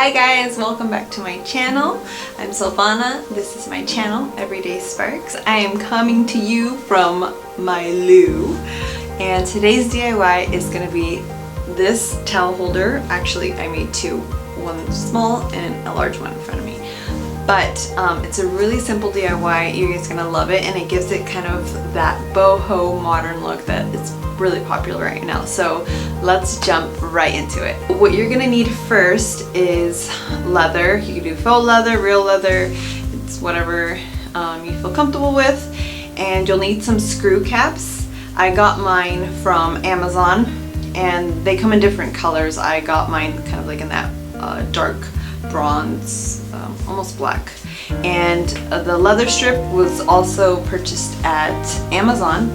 Hi guys, welcome back to my channel. I'm Silvana. This is my channel, Everyday Sparks. I am coming to you from my loo, and today's DIY is going to be this towel holder. Actually, I made two, one small and a large one in front of me. But it's a really simple DIY. You guys are going to love it, and it gives it kind of that boho modern look that is really popular right now. So let's jump right into it. What you're gonna need first is leather. You can do faux leather, real leather, it's whatever you feel comfortable with. And you'll need some screw caps. I got mine from Amazon and they come in different colors. I got mine kind of like in that dark bronze, almost black. And the leather strip was also purchased at Amazon.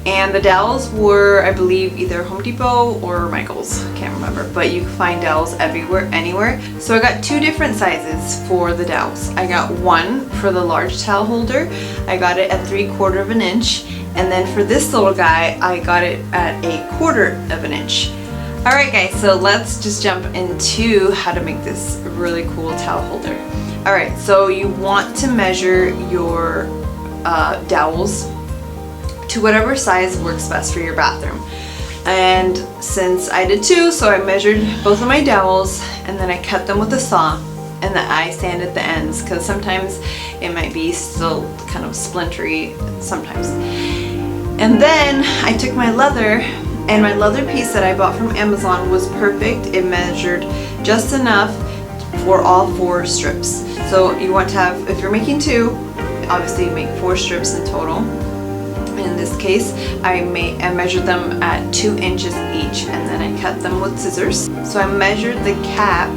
And the dowels were, I believe, either Home Depot or Michael's, can't remember, but you can find dowels everywhere, anywhere. So I got two different sizes for the dowels. I got one for the large towel holder. I got it at 3/4 of an inch, and then for this little guy, I got it at 1/4 of an inch. All right, guys, so let's just jump into how to make this really cool towel holder. All right, so you want to measure your dowels to whatever size works best for your bathroom. And since I did two, so I measured both of my dowels and then I cut them with a saw, and then I sanded the ends because sometimes it might be still kind of splintery sometimes. And then I took my leather, and my leather piece that I bought from Amazon was perfect. It measured just enough for all 4 strips. So you want to have, if you're making 2, obviously you make 4 strips in total. In this case, I measured them at 2 inches each, and then I cut them with scissors. So I measured the cap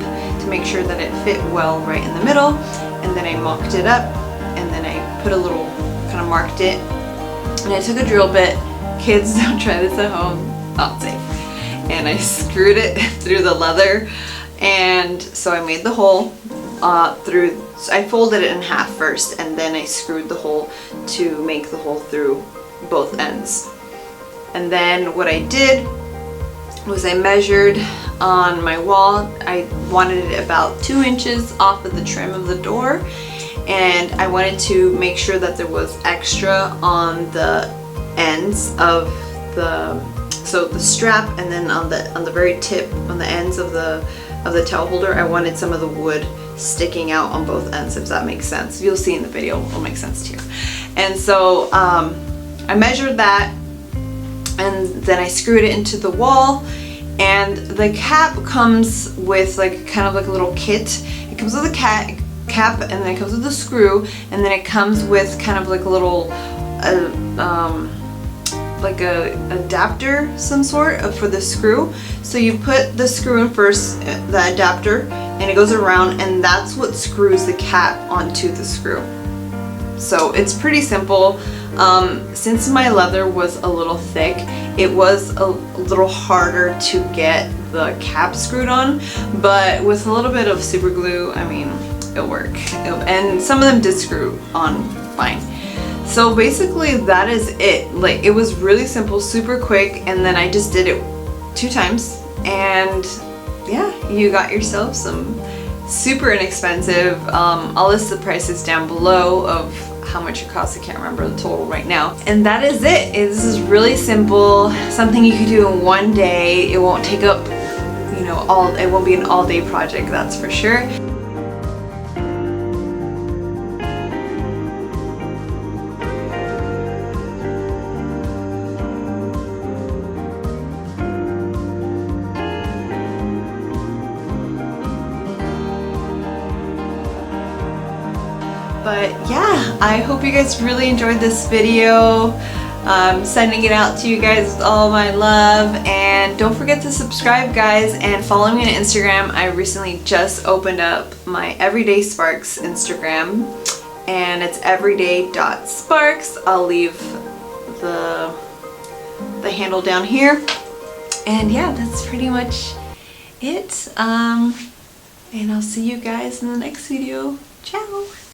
to make sure that it fit well right in the middle, and then I mocked it up, and then I put a little, kind of marked it, and I took a drill bit. Kids, don't try this at home, not safe. And I screwed it through the leather, and so I made the hole through. So I folded it in half first, and then I screwed the hole to make the hole through both ends. And then what I did was I measured on my wall. I wanted it about 2 inches off of the trim of the door, and I wanted to make sure that there was extra on the ends of the strap, and then on the very tip, on the ends of the towel holder, I wanted some of the wood sticking out on both ends, if that makes sense. You'll see in the video, it'll make sense to you. And so I measured that, and then I screwed it into the wall. And the cap comes with like kind of like a little kit. It comes with a cap, and then it comes with a screw, and then it comes with kind of like a little like a adapter, some sort of, for the screw. So you put the screw in first, the adapter, and it goes around, and that's what screws the cap onto the screw. So it's pretty simple. Since my leather was a little thick, it was a little harder to get the cap screwed on, but with a little bit of super glue, I mean, it'll work. And some of them did screw on fine. So basically that is it. Like, it was really simple, super quick, and then I just did it 2 times, and yeah, you got yourself some super inexpensive. I'll list the prices down below of how much it costs. I can't remember the total right now. And that is it. This is really simple, something you could do in one day. It won't take up, you know, it won't be an all-day project, that's for sure. But yeah, I hope you guys really enjoyed this video. Sending it out to you guys with all my love, and don't forget to subscribe, guys, and follow me on Instagram. I recently just opened up my Everyday Sparks Instagram, and it's everyday.sparks. I'll leave the handle down here, and yeah, that's pretty much it. And I'll see you guys in the next video. Ciao.